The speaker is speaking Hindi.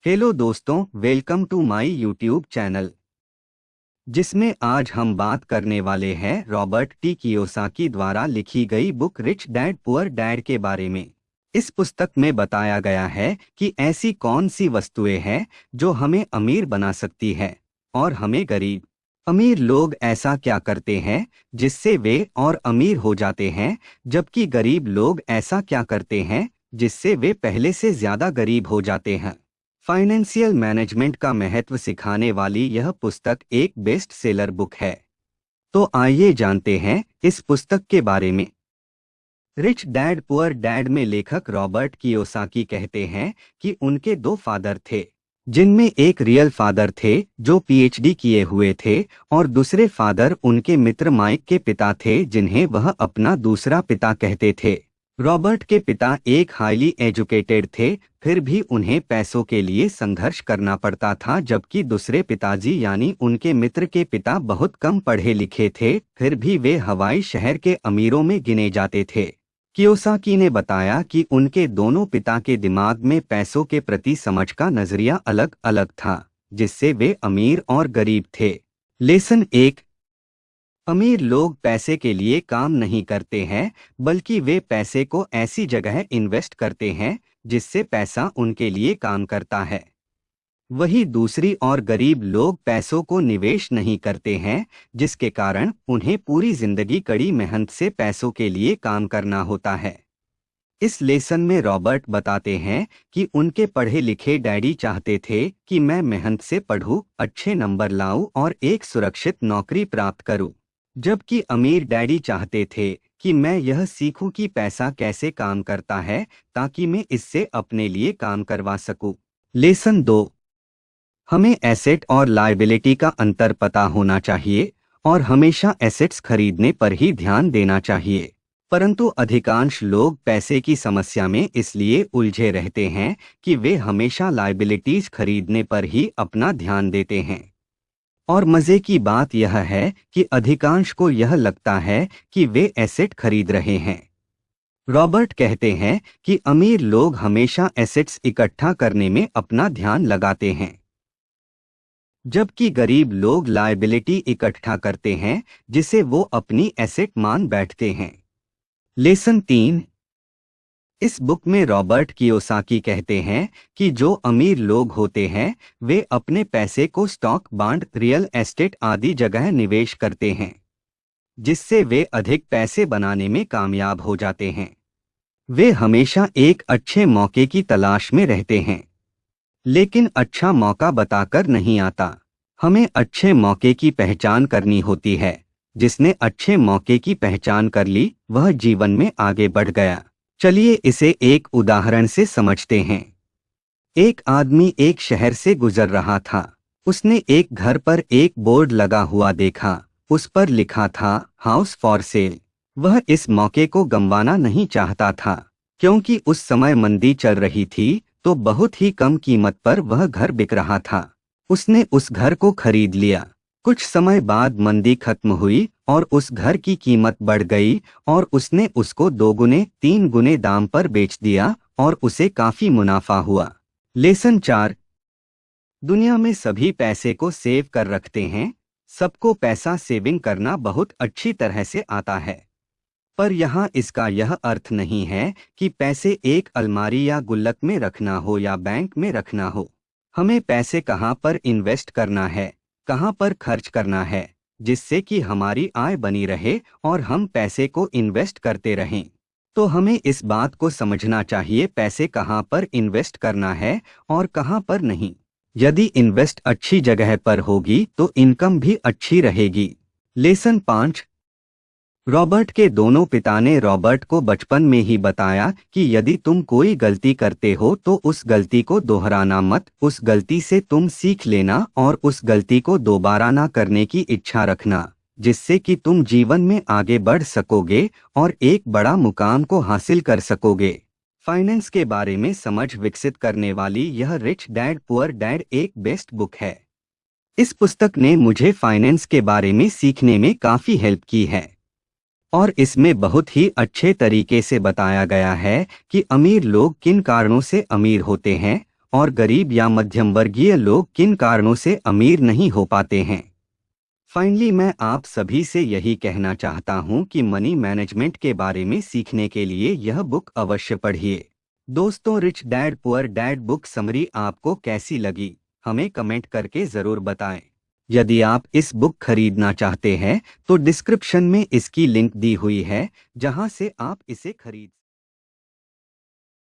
हेलो दोस्तों, welcome to my YouTube channel, जिसमें आज हम बात करने वाले हैं रॉबर्ट टी कियोसाकी द्वारा लिखी गई book rich dad poor dad के बारे में। इस पुस्तक में बताया गया है कि ऐसी कौन सी वस्तुएं हैं जो हमें अमीर बना सकती है और हमें गरीब। अमीर लोग ऐसा क्या करते हैं जिससे वे और अमीर हो जाते हैं, जबकि गरीब लोग ऐसा क्या करते हैं जिससे वे पहले से ज्यादा गरीब हो जाते हैं। फाइनेंशियल मैनेजमेंट का महत्व सिखाने वाली यह पुस्तक एक बेस्ट सेलर बुक है। तो आइए जानते हैं इस पुस्तक के बारे में। रिच डैड पुअर डैड में लेखक रॉबर्ट कियोसाकी कहते हैं कि उनके दो फादर थे, जिनमें एक रियल फादर थे जो पीएचडी किए हुए थे और दूसरे फादर उनके मित्र माइक के पिता थे, जिन्हें वह अपना दूसरा पिता कहते थे। रॉबर्ट के पिता एक हाईली एजुकेटेड थे, फिर भी उन्हें पैसों के लिए संघर्ष करना पड़ता था, जबकि दूसरे पिताजी यानी उनके मित्र के पिता बहुत कम पढ़े लिखे थे, फिर भी वे हवाई शहर के अमीरों में गिने जाते थे। कियोसाकी ने बताया कि उनके दोनों पिता के दिमाग में पैसों के प्रति समझ का नजरिया अलग अलग था, जिससे वे अमीर और गरीब थे। लेसन 1। अमीर लोग पैसे के लिए काम नहीं करते हैं, बल्कि वे पैसे को ऐसी जगह इन्वेस्ट करते हैं जिससे पैसा उनके लिए काम करता है। वही दूसरी और गरीब लोग पैसों को निवेश नहीं करते हैं, जिसके कारण उन्हें पूरी जिंदगी कड़ी मेहनत से पैसों के लिए काम करना होता है। इस लेसन में रॉबर्ट बताते हैं कि उनके पढ़े लिखे डैडी चाहते थे कि मैं मेहनत से पढ़ूं, अच्छे नंबर लाऊं और एक सुरक्षित नौकरी प्राप्त करूं, जबकि अमीर डैडी चाहते थे कि मैं यह सीखूं कि पैसा कैसे काम करता है ताकि मैं इससे अपने लिए काम करवा सकूं। लेसन 2। हमें एसेट और लायबिलिटी का अंतर पता होना चाहिए और हमेशा एसेट्स खरीदने पर ही ध्यान देना चाहिए, परंतु अधिकांश लोग पैसे की समस्या में इसलिए उलझे रहते हैं कि वे हमेशा लायबिलिटीज खरीदने पर ही अपना ध्यान देते हैं। और मजे की बात यह है कि अधिकांश को यह लगता है कि वे एसेट खरीद रहे हैं। रॉबर्ट कहते हैं कि अमीर लोग हमेशा एसेट्स इकट्ठा करने में अपना ध्यान लगाते हैं, जबकि गरीब लोग लायबिलिटी इकट्ठा करते हैं जिसे वो अपनी एसेट मान बैठते हैं। लेसन 3। इस बुक में रॉबर्ट कियोसाकी कहते हैं कि जो अमीर लोग होते हैं वे अपने पैसे को स्टॉक, बॉन्ड, रियल एस्टेट आदि जगह निवेश करते हैं, जिससे वे अधिक पैसे बनाने में कामयाब हो जाते हैं। वे हमेशा एक अच्छे मौके की तलाश में रहते हैं, लेकिन अच्छा मौका बताकर नहीं आता। हमें अच्छे मौके की पहचान करनी होती है। जिसने अच्छे मौके की पहचान कर ली वह जीवन में आगे बढ़ गया। चलिए इसे एक उदाहरण से समझते हैं। एक आदमी एक शहर से गुजर रहा था। उसने एक घर पर एक बोर्ड लगा हुआ देखा। उस पर लिखा था हाउस फॉर सेल। वह इस मौके को गंवाना नहीं चाहता था, क्योंकि उस समय मंदी चल रही थी, तो बहुत ही कम कीमत पर वह घर बिक रहा था। उसने उस घर को खरीद लिया। कुछ समय बाद मंदी खत्म हुई और उस घर की कीमत बढ़ गई और उसने उसको 2 गुने 3 गुने दाम पर बेच दिया और उसे काफी मुनाफा हुआ। लेसन 4। दुनिया में सभी पैसे को सेव कर रखते हैं। सबको पैसा सेविंग करना बहुत अच्छी तरह से आता है, पर यहाँ इसका यह अर्थ नहीं है कि पैसे एक अलमारी या गुल्लक में रखना हो या बैंक में रखना हो। हमें पैसे कहाँ पर इन्वेस्ट करना है, कहाँ पर खर्च करना है, जिससे कि हमारी आय बनी रहे और हम पैसे को इन्वेस्ट करते रहें। तो हमें इस बात को समझना चाहिए पैसे कहाँ पर इन्वेस्ट करना है और कहाँ पर नहीं। यदि इन्वेस्ट अच्छी जगह पर होगी तो इनकम भी अच्छी रहेगी। लेसन 5। रॉबर्ट के दोनों पिता ने रॉबर्ट को बचपन में ही बताया कि यदि तुम कोई गलती करते हो तो उस गलती को दोहराना मत, उस गलती से तुम सीख लेना और उस गलती को दोबारा ना करने की इच्छा रखना, जिससे कि तुम जीवन में आगे बढ़ सकोगे और एक बड़ा मुकाम को हासिल कर सकोगे। फाइनेंस के बारे में समझ विकसित करने वाली यह रिच डैड पुअर डैड एक बेस्ट बुक है। इस पुस्तक ने मुझे फाइनेंस के बारे में सीखने में काफी हेल्प की है और इसमें बहुत ही अच्छे तरीके से बताया गया है कि अमीर लोग किन कारणों से अमीर होते हैं और गरीब या मध्यम वर्गीय लोग किन कारणों से अमीर नहीं हो पाते हैं। फाइनली मैं आप सभी से यही कहना चाहता हूं कि मनी मैनेजमेंट के बारे में सीखने के लिए यह बुक अवश्य पढ़िए। दोस्तों, rich dad poor dad book summary आपको कैसी लगी हमें कमेंट करके ज़रूर बताएं। यदि आप इस बुक खरीदना चाहते हैं तो डिस्क्रिप्शन में इसकी लिंक दी हुई है, जहां से आप इसे खरीद